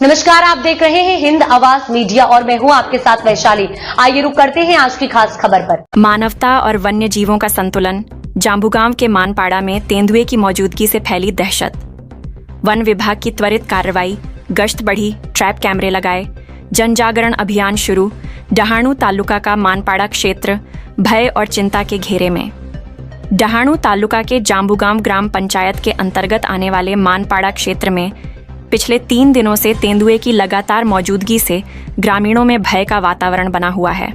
नमस्कार, आप देख रहे हैं हिंद आवाज मीडिया और मैं हूं आपके साथ वैशाली। आइए रुक करते हैं आज की खास खबर पर। मानवता और वन्य जीवों का संतुलन। जांबुगांव के मानपाड़ा में तेंदुए की मौजूदगी से फैली दहशत। वन विभाग की त्वरित कार्रवाई, गश्त बढ़ी, ट्रैप कैमरे लगाए, जन जागरण अभियान शुरू। डहाणू तालुका का मानपाड़ा क्षेत्र भय और चिंता के घेरे में। डहाणू तालुका के जांबुगांव ग्राम पंचायत के अंतर्गत आने वाले मानपाड़ा क्षेत्र में पिछले 3 दिनों से तेंदुए की लगातार मौजूदगी से ग्रामीणों में भय का वातावरण बना हुआ है।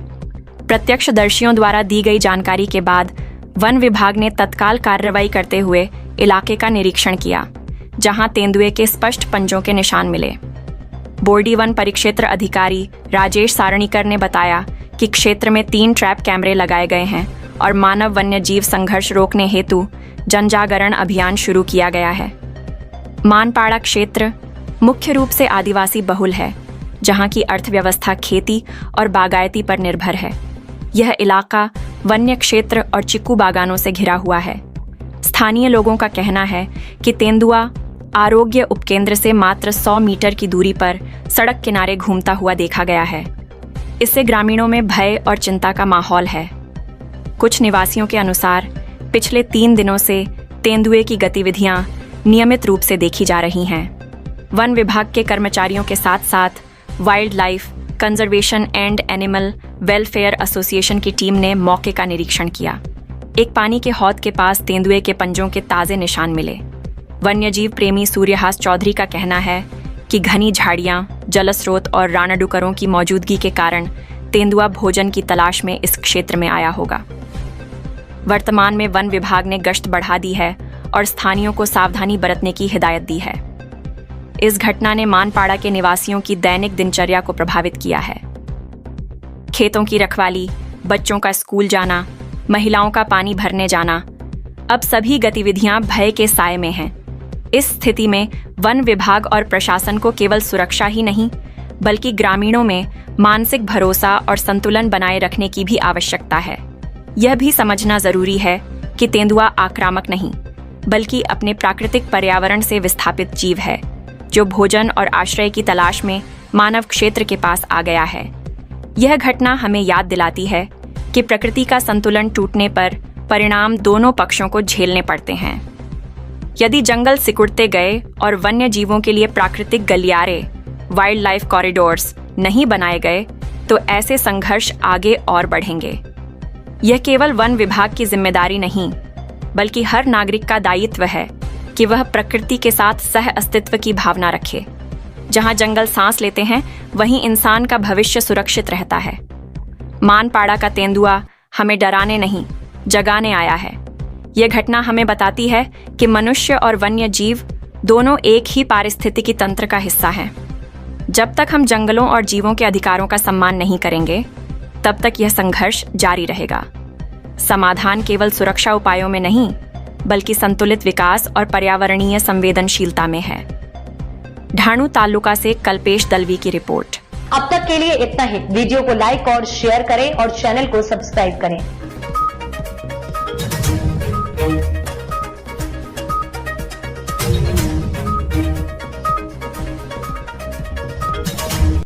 प्रत्यक्षदर्शियों द्वारा दी गई जानकारी के बाद वन विभाग ने तत्काल कार्रवाई करते हुए इलाके का निरीक्षण किया, जहां तेंदुए के स्पष्ट पंजों के निशान मिले। बोर्डी वन परिक्षेत्र अधिकारी राजेश सारणीकर ने बताया कि क्षेत्र में 3 ट्रैप कैमरे लगाए गए हैं और मानव वन्य जीव संघर्ष रोकने हेतु जनजागरण अभियान शुरू किया गया है। मानपाड़ा क्षेत्र मुख्य रूप से आदिवासी बहुल है, जहां की अर्थव्यवस्था खेती और बागायती पर निर्भर है। यह इलाका वन्य क्षेत्र और चिक्कू बागानों से घिरा हुआ है। स्थानीय लोगों का कहना है कि तेंदुआ आरोग्य उपकेंद्र से मात्र 100 मीटर की दूरी पर सड़क किनारे घूमता हुआ देखा गया है। इससे ग्रामीणों में भय और चिंता का माहौल है। कुछ निवासियों के अनुसार पिछले 3 दिनों से तेंदुए की गतिविधियां नियमित रूप से देखी जा रही हैं। वन विभाग के कर्मचारियों के साथ साथ wild life conservation and animal welfare association की टीम ने मौके का निरीक्षण किया। एक पानी के हौद के पास तेंदुए के पंजों के ताजे निशान मिले। वन्यजीव प्रेमी सूर्यहास चौधरी का कहना है कि घनी झाड़ियां, जलस्रोत और रानाडुकरों की मौजूदगी के कारण तेंदुआ भोजन की तलाश में इस क्षेत्र में आया होगा। वर्तमान में वन विभाग ने गश्त बढ़ा दी है और स्थानियों को सावधानी बरतने की हिदायत दी है। इस घटना ने मानपाड़ा के निवासियों की दैनिक दिनचर्या को प्रभावित किया है। खेतों की रखवाली, बच्चों का स्कूल जाना, महिलाओं का पानी भरने जाना, अब सभी गतिविधियां भय के साए में हैं। इस स्थिति में वन विभाग और प्रशासन को केवल सुरक्षा ही नहीं, बल्कि ग्रामीणों में मानसिक भरोसा और संतुलन बनाए रखने की भी आवश्यकता है। यह भी समझना जरूरी है कि तेंदुआ आक्रामक नहीं, बल्कि अपने प्राकृतिक पर्यावरण से विस्थापित जीव है, जो भोजन और आश्रय की तलाश में मानव क्षेत्र के पास आ गया है। यह घटना हमें याद दिलाती है कि प्रकृति का संतुलन टूटने पर परिणाम दोनों पक्षों को झेलने पड़ते हैं। यदि जंगल सिकुड़ते गए और वन्य जीवों के लिए प्राकृतिक गलियारे, वाइल्ड लाइफ कॉरिडोर्स नहीं बनाए गए, तो ऐसे संघर्ष आगे और बढ़ेंगे। यह केवल वन विभाग की जिम्मेदारी नहीं, बल्कि हर नागरिक का दायित्व है कि वह प्रकृति के साथ सह अस्तित्व की भावना रखे। जहां जंगल सांस लेते हैं, वहीं इंसान का भविष्य सुरक्षित रहता है। मानपाड़ा का तेंदुआ हमें डराने नहीं, जगाने आया है। यह घटना हमें बताती है कि मनुष्य और वन्य जीव दोनों एक ही पारिस्थितिकी तंत्र का हिस्सा हैं। जब तक हम जंगलों और जीवों के अधिकारों का सम्मान नहीं करेंगे, तब तक यह संघर्ष जारी रहेगा। समाधान केवल सुरक्षा उपायों में नहीं, बल्कि संतुलित विकास और पर्यावरणीय संवेदनशीलता में है। ढाणू तालुका से कल्पेश दलवी की रिपोर्ट। अब तक के लिए इतना ही। वीडियो को लाइक और शेयर करें और चैनल को सब्सक्राइब करें।